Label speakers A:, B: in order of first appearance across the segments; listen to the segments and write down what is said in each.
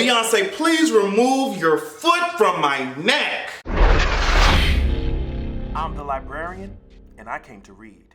A: Beyonce, please remove your foot from my neck.
B: I'm the librarian, and I came to read.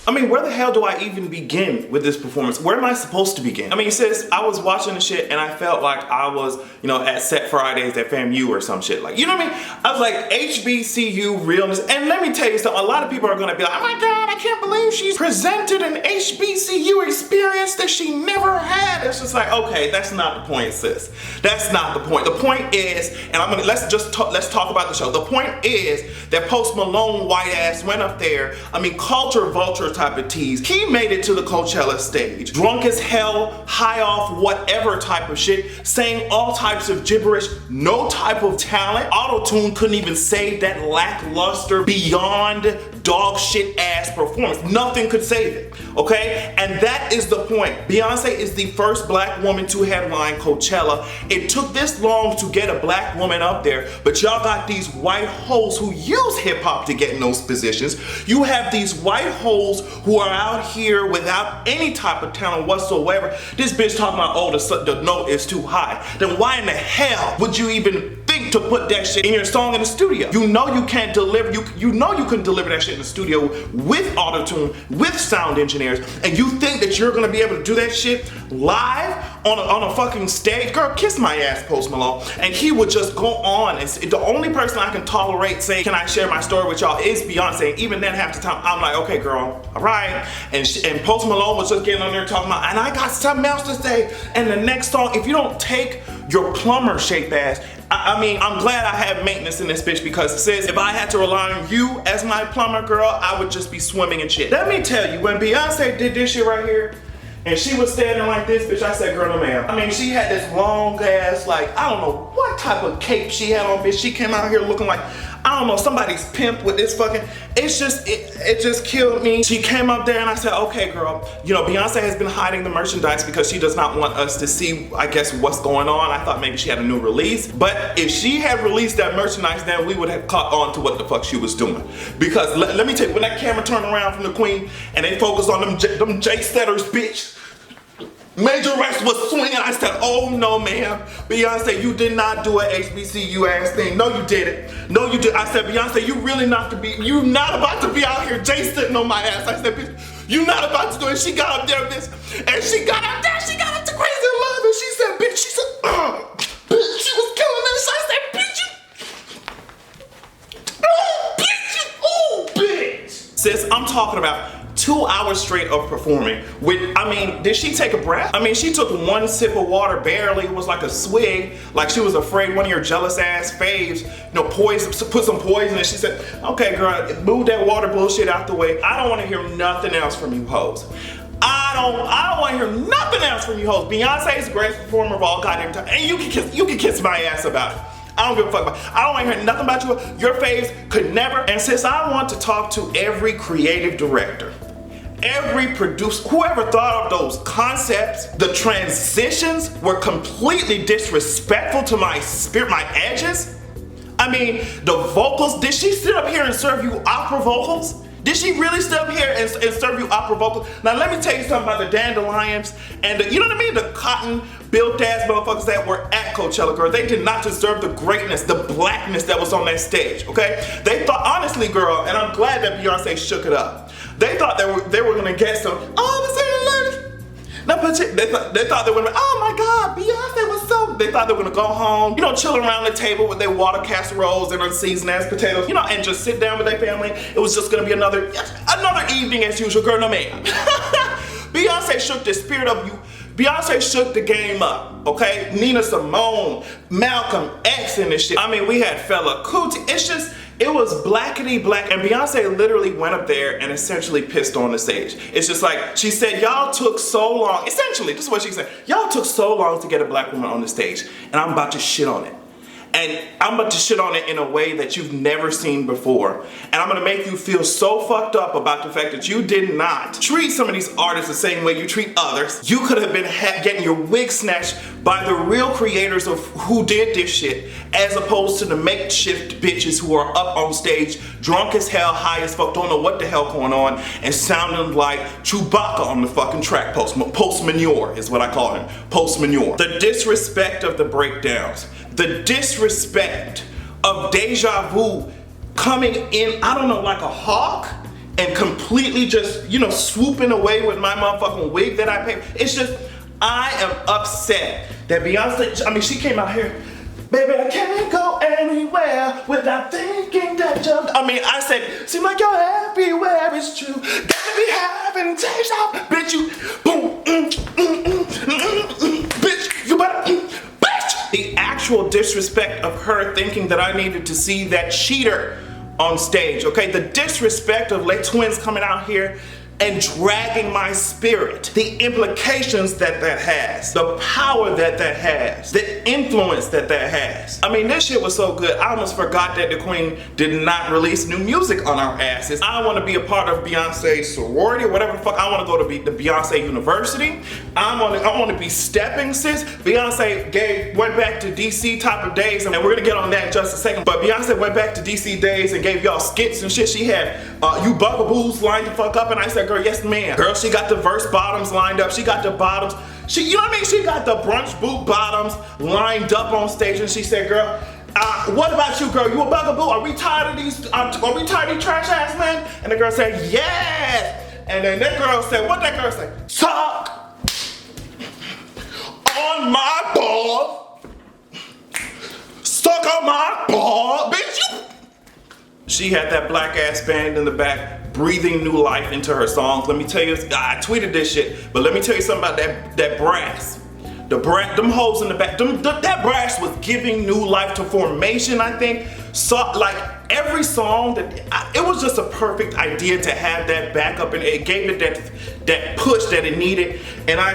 A: I mean, where the hell do I even begin with this performance? Where am I supposed to begin? I mean, sis, I was watching the shit and I felt like I was, at Set Fridays at FAMU or some shit. Like, you know what I mean? I was like, HBCU realness. And let me tell you something, a lot of people are gonna be like, oh my God, I can't believe she's presented an HBCU experience that she never had. It's just like, okay, that's not the point, sis. That's not the point. The point is, and let's talk about the show. The point is that Post Malone white ass went up there, culture vulture type of tease. He made it to the Coachella stage, drunk as hell, high off whatever type of shit, saying all types of gibberish, no type of talent. Auto-tune couldn't even save that lackluster, beyond dog shit ass performance. Nothing could save it, okay? And that is the point. Beyonce is the first black woman to headline Coachella. It took this long to get a black woman up there, but y'all got these white hoes who use hip hop to get in those positions. You have these white hoes who are out here without any type of talent whatsoever. This bitch talking about, oh, the note is too high. Then why in the hell would you even think to put that shit in your song in the studio? You know you can't deliver, you know you couldn't deliver that shit in the studio with auto-tune, with sound engineers, and you think that you're gonna be able to do that shit live on a fucking stage? Girl, kiss my ass, Post Malone. And he would just go on, and the only person I can tolerate saying, can I share my story with y'all, is Beyonce. And even then, half the time, I'm like, okay, girl, all right. And Post Malone was just getting on there talking about, and I got something else to say. And the next song, if you don't take your plumber shape ass, I'm glad I have maintenance in this bitch, because it says if I had to rely on you as my plumber, girl, I would just be swimming in shit. Let me tell you, when Beyonce did this shit right here, and she was standing like this, bitch, I said, girl, no ma'am. She had this long ass, like, I don't know what type of cape she had on, bitch. She came out here looking like, I don't know, somebody's pimp with this fucking, it just killed me. She came up there and I said, okay, girl, Beyonce has been hiding the merchandise because she does not want us to see, I guess, what's going on. I thought maybe she had a new release, but if she had released that merchandise, then we would have caught on to what the fuck she was doing. Because let me tell you, when that camera turned around from the queen and they focused on them Jay Setters, bitch, Major Rex was swinging. I said, oh no, ma'am. Beyonce, you did not do an HBCU ass thing. No, you didn't. No, you did. I said, Beyonce, you not about to be out here Jay sitting on my ass. I said, bitch, you not about to do it. She got up there, bitch. And she got up there, she got up to Crazy in Love. And she said, bitch, she said, bitch, she was killing this. I said, bitch, oh, bitch. Sis, I'm talking about 2 hours straight of performing with, did she take a breath? She took one sip of water, barely. It was like a swig, like she was afraid one of your jealous ass faves, put some poison in. She said, okay, girl, move that water bullshit out the way. I don't want to hear nothing else from you hoes. I don't want to hear nothing else from you hoes. Beyonce is the greatest performer of all goddamn time, and you can kiss my ass about it. I don't give a fuck about it. I don't want to hear nothing about you. Your faves could never. And since I want to talk to every creative director, every producer, whoever thought of those concepts, the transitions were completely disrespectful to my spirit, my edges. The vocals, did she sit up here and serve you opera vocals? Did she really sit up here and serve you opera vocals? Now let me tell you something about the dandelions and the cotton built ass motherfuckers that were at Coachella, girl. They did not deserve the greatness, the blackness that was on that stage, okay? They thought, honestly, girl, and I'm glad that Beyonce shook it up. They thought they were gonna get some, no, but they thought they were gonna, oh my God, Beyonce was so, they thought they were gonna go home, chill around the table with their water casseroles and unseasoned ass potatoes, and just sit down with their family. It was just gonna be another evening as usual, girl, no man. Beyonce shook the spirit of you. Beyonce shook the game up, okay? Nina Simone, Malcolm X and this shit. We had Fela Kuti. It was blackity black, and Beyonce literally went up there and essentially pissed on the stage. It's just like, she said, y'all took so long, essentially, this is what she said, y'all took so long to get a black woman on the stage, and I'm about to shit on it. And I'm about to shit on it in a way that you've never seen before. And I'm gonna make you feel so fucked up about the fact that you did not treat some of these artists the same way you treat others. You could have been getting your wig snatched by the real creators of who did this shit, as opposed to the makeshift bitches who are up on stage, drunk as hell, high as fuck, don't know what the hell going on, and sounding like Chewbacca on the fucking track. Post manure is what I call him. Post manure. The disrespect of the breakdowns. The disrespect of Deja Vu coming in, I don't know, like a hawk and completely just, you know, swooping away with my motherfucking wig that I paid. It's just, I am upset that Beyonce, I mean, she came out here, baby, I can't go anywhere without thinking that you're, I mean, I said, seem like you're everywhere, it's true. Gotta be having Deja, bitch, you, boom, bitch, you better, the actual disrespect of her thinking that I needed to see that cheater on stage, okay? The disrespect of Les Twins coming out here and dragging my spirit. The implications that that has. The power that that has. The influence that that has. I mean, this shit was so good, I almost forgot that the Queen did not release new music on our asses. I want to be a part of Beyonce's sorority or whatever the fuck. I want to go to the Beyonce University. I want to be stepping, sis. Beyonce went back to DC type of days, and we're gonna get on that in just a second. But Beyonce went back to DC days and gave y'all skits and shit. She had you bugaboos lined the fuck up, and I said, girl, yes ma'am. Girl, she got the verse bottoms lined up. She got the bottoms. You know what I mean? She got the brunch boot bottoms lined up on stage, and she said, girl, what about you, girl? You a bugaboo? Are we tired of these trash ass men? And the girl said, yes. And then that girl said, what that girl say? Suck on my balls. Suck on my balls. Bitch, you. She had that black ass band in the back, breathing new life into her songs. Let me tell you, I tweeted this shit, but let me tell you something about that brass. Them hoes in the back, that brass was giving new life to Formation, I think. So, like, every song, it was just a perfect idea to have that backup, and it gave it that push that it needed, and I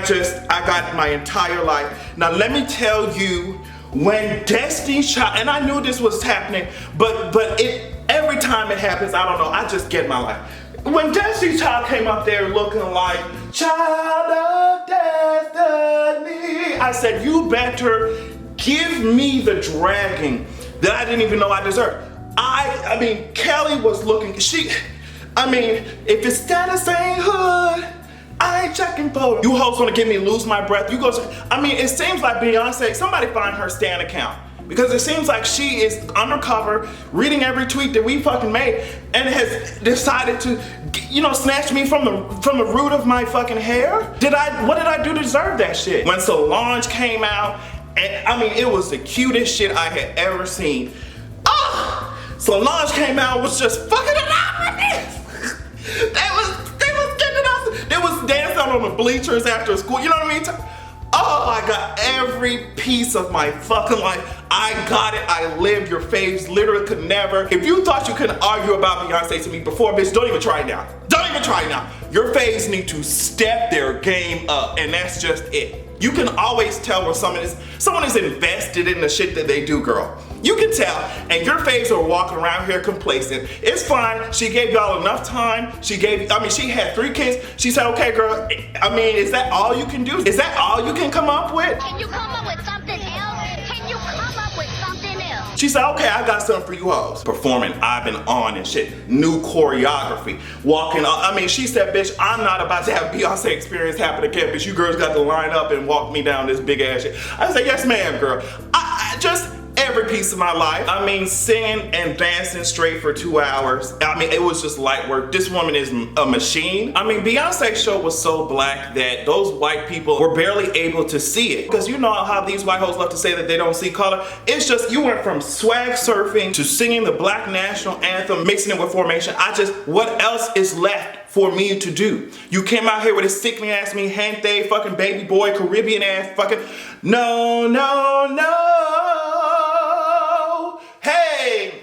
A: got my entire life. Now, let me tell you, when Destiny's Child, and I knew this was happening, but every time it happens, I don't know, I just get my life. When Destiny's Child came up there looking like Child of Destiny, I said, you better give me the dragging that I didn't even know I deserved. I mean, Kelly was looking, if it's status ain't hood, I ain't checking for it. You hoes wanna get me lose my breath, you go, it seems like Beyonce, somebody find her Stan account. Because it seems like she is undercover, reading every tweet that we fucking made, and has decided to, you know, snatch me from the root of my fucking hair. What did I do to deserve that shit? When Solange came out, and it was the cutest shit I had ever seen. Solange came out, was just fucking it up with this. They was getting us. They was dancing on the bleachers after school. You know what I mean? Oh, I got every piece of my fucking life. I got it, I lived. Your faves literally could never. If you thought you couldn't argue about Beyonce to me before, bitch, don't even try it now. Don't even try it now. Your faves need to step their game up, and that's just it. You can always tell when someone is invested in the shit that they do, girl. You can tell, and your faves are walking around here complacent. It's fine, she gave y'all enough time. She had 3 kids. She said, okay, girl, is that all you can do? Is that all you can come up with?
C: Can you come up with something else? Can you come up with something else?
A: She said, okay, I got something for you hoes. Performing I've Been On and shit. New choreography. Walking up. She said, bitch, I'm not about to have Beyonce experience happen again, bitch. You girls got to line up and walk me down this big ass shit. I said, yes, ma'am, girl. I just every piece of my life. Singing and dancing straight for 2 hours. It was just light work. This woman is a machine. Beyonce's show was so black that those white people were barely able to see it. Because you know how these white hoes love to say that they don't see color. It's just, you went from swag surfing to singing the Black National Anthem, mixing it with Formation. What else is left for me to do? You came out here with a sickly ass me, gente, fucking baby boy, Caribbean ass fucking, no, no, no. Hey,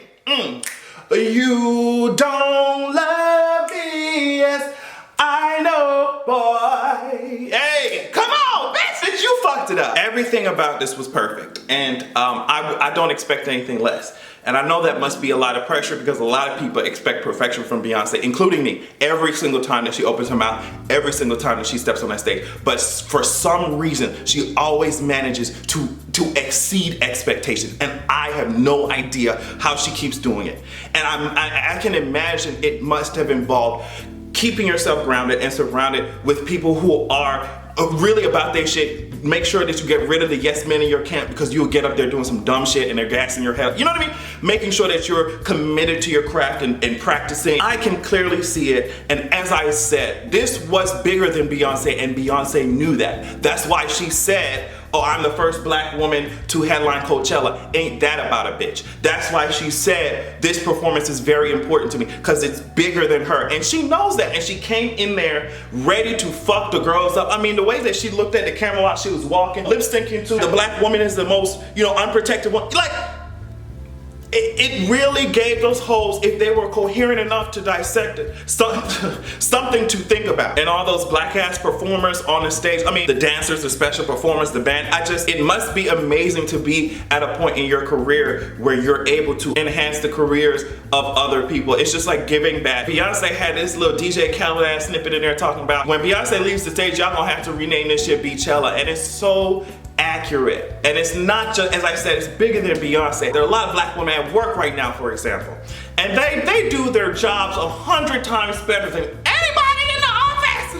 A: you don't love me, yes, I know, boy. Hey, come on, bitch, you fucked it up. everything about this was perfect, and I don't expect anything less. And I know that must be a lot of pressure because a lot of people expect perfection from Beyonce, including me, every single time that she opens her mouth, every single time that she steps on that stage. But for some reason, she always manages to exceed expectations, and I have no idea how she keeps doing it. And I can imagine it must have involved keeping yourself grounded and surrounded with people who are really about their shit. Make sure that you get rid of the yes men in your camp, because you'll get up there doing some dumb shit and they're gassing your head. You know what I mean? Making sure that you're committed to your craft and practicing. I can clearly see it, and as I said, this was bigger than Beyonce, and Beyonce knew that. That's why she said, oh, I'm the first black woman to headline Coachella. Ain't that about a bitch? That's why she said this performance is very important to me, because it's bigger than her. And she knows that, and she came in there ready to fuck the girls up. I mean, the way that she looked at the camera while she was walking, lip syncing to the black woman is the most, unprotected one. Like, it really gave those hoes, if they were coherent enough to dissect it, something to think about. And all those black ass performers on the stage, I mean, the dancers, the special performers, the band, it must be amazing to be at a point in your career where you're able to enhance the careers of other people. It's just like giving back. Beyonce had this little DJ Khaled ass snippet in there talking about, when Beyonce leaves the stage, y'all gonna have to rename this shit Beachella. And it's so accurate. And it's not just, as I said, it's bigger than Beyonce. There are a lot of black women at work right now, for example, and they do their jobs 100 times better than anybody in the office.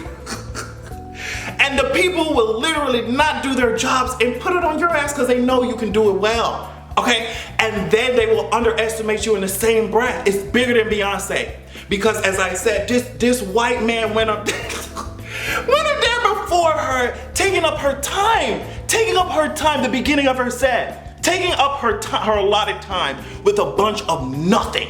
A: And the people will literally not do their jobs and put it on your ass because they know you can do it well. Okay? And then they will underestimate you in the same breath. It's bigger than Beyonce. Because as I said, this white man went up there before her, taking up her time, the beginning of her set, taking up her allotted time with a bunch of nothing.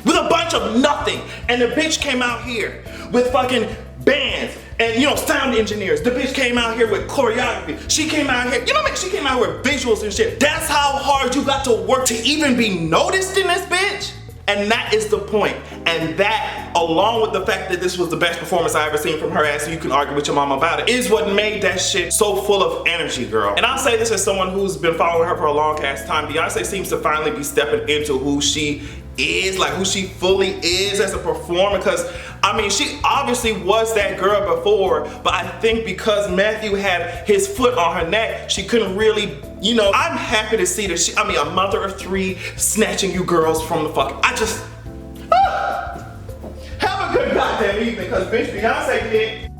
A: And the bitch came out here with fucking bands and sound engineers. The bitch came out here with choreography. She came out here, she came out with visuals and shit. That's how hard you got to work to even be noticed in this bitch. And that is the point. And that, along with the fact that this was the best performance I ever seen from her ass, so you can argue with your mama about it, is what made that shit so full of energy, girl. And I'll say this as someone who's been following her for a long ass time. Beyonce seems to finally be stepping into who she is, like who she fully is as a performer, because I mean, she obviously was that girl before, but I think because Matthew had his foot on her neck, she couldn't really, I'm happy to see that a mother of three snatching you girls from the fucking, have a good goddamn evening, because bitch, Beyonce did.